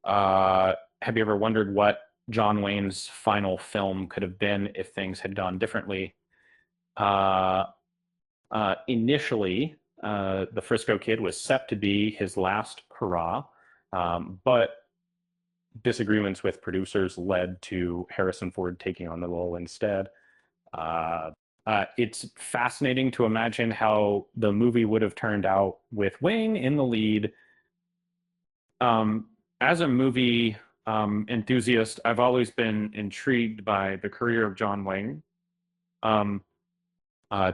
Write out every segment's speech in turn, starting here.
Have you ever wondered what John Wayne's final film could have been if things had gone differently? Uh, Initially, the Frisco Kid was set to be his last hurrah, but disagreements with producers led to Harrison Ford taking on the role instead. Uh, it's fascinating to imagine how the movie would have turned out with Wayne in the lead. As a movie enthusiast, I've always been intrigued by the career of John Wayne. Um,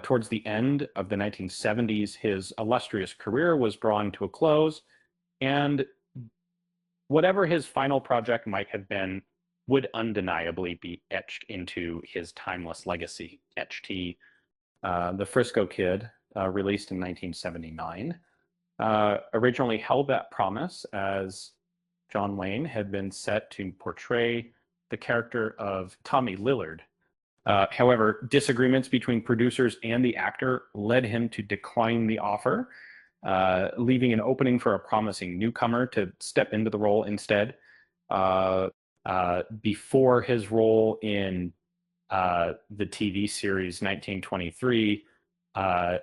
Towards the end of the 1970s, his illustrious career was drawing to a close, and whatever his final project might have been would undeniably be etched into his timeless legacy. HT, The Frisco Kid, released in 1979, originally held that promise as John Wayne had been set to portray the character of Tommy Lillard. However, disagreements between producers and the actor led him to decline the offer, leaving an opening for a promising newcomer to step into the role instead. Before his role in the TV series 1923, uh,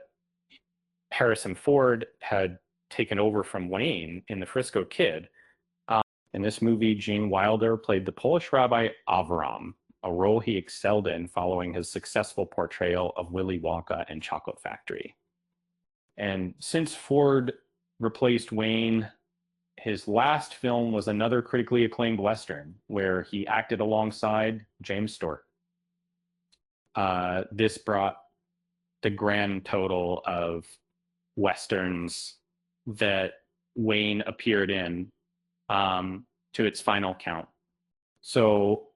Harrison Ford had taken over from Wayne in The Frisco Kid. In this movie, Gene Wilder played the Polish rabbi Avram, a role he excelled in following his successful portrayal of Willy Wonka and Chocolate Factory. And since Ford replaced Wayne, his last film was another critically acclaimed Western where he acted alongside James Stewart. This brought the grand total of Westerns that Wayne appeared in to its final count. So,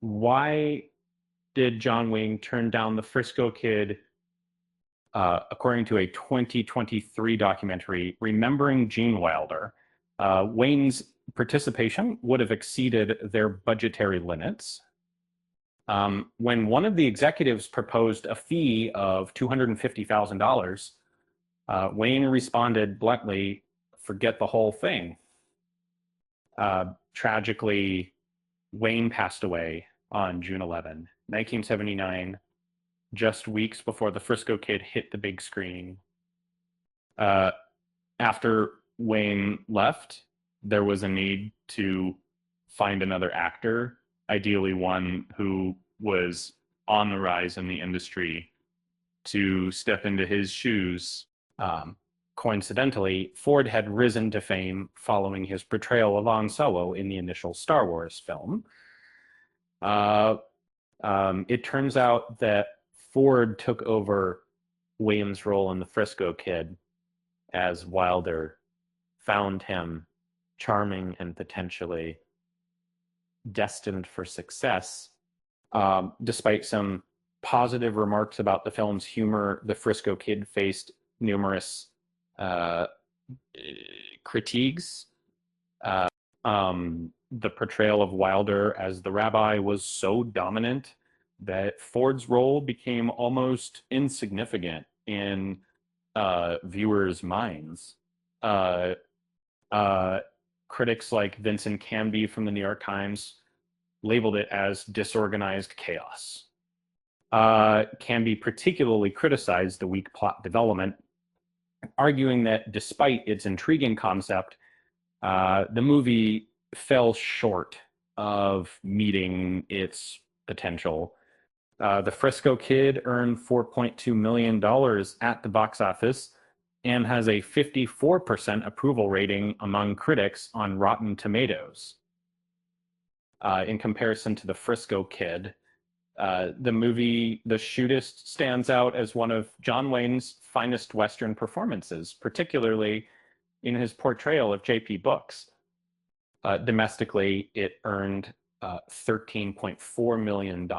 why did John Wayne turn down The Frisco Kid? According to a 2023 documentary, Remembering Gene Wilder, Wayne's participation would have exceeded their budgetary limits. When one of the executives proposed a fee of $250,000, Wayne responded bluntly, "Forget the whole thing." Tragically, Wayne passed away on June 11, 1979, just weeks before The Frisco Kid hit the big screen. After Wayne left, there was a need to find another actor, ideally one who was on the rise in the industry, to step into his shoes. Coincidentally, Ford had risen to fame following his portrayal of Han Solo in the initial Star Wars film. It turns out that Ford took over Wayne's role in The Frisco Kid as Wilder found him charming and potentially destined for success. Despite some positive remarks about the film's humor, The Frisco Kid faced numerous critiques. The portrayal of Wilder as the rabbi was so dominant that Ford's role became almost insignificant in viewers' minds. Uh, Critics like Vincent Canby from the New York Times labeled it as disorganized chaos. Canby particularly criticized the weak plot development, arguing that despite its intriguing concept, the movie fell short of meeting its potential. The Frisco Kid earned $4.2 million at the box office and has a 54% approval rating among critics on Rotten Tomatoes. In comparison to The Frisco Kid, the movie The Shootist stands out as one of John Wayne's finest Western performances, particularly in his portrayal of J.P. Books. Domestically, it earned $13.4 million.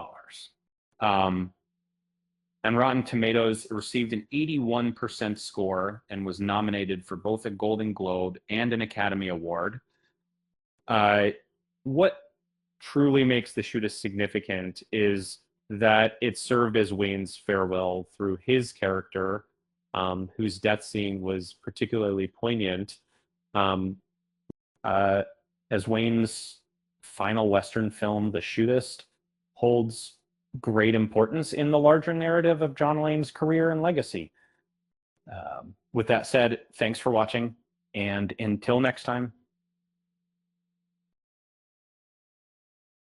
And Rotten Tomatoes received an 81% score and was nominated for both a Golden Globe and an Academy Award. What truly makes The Shootist significant is that it served as Wayne's farewell through his character, whose death scene was particularly poignant. as Wayne's final Western film, The Shootist, holds great importance in the larger narrative of John Wayne's career and legacy. With that said, thanks for watching, and until next time,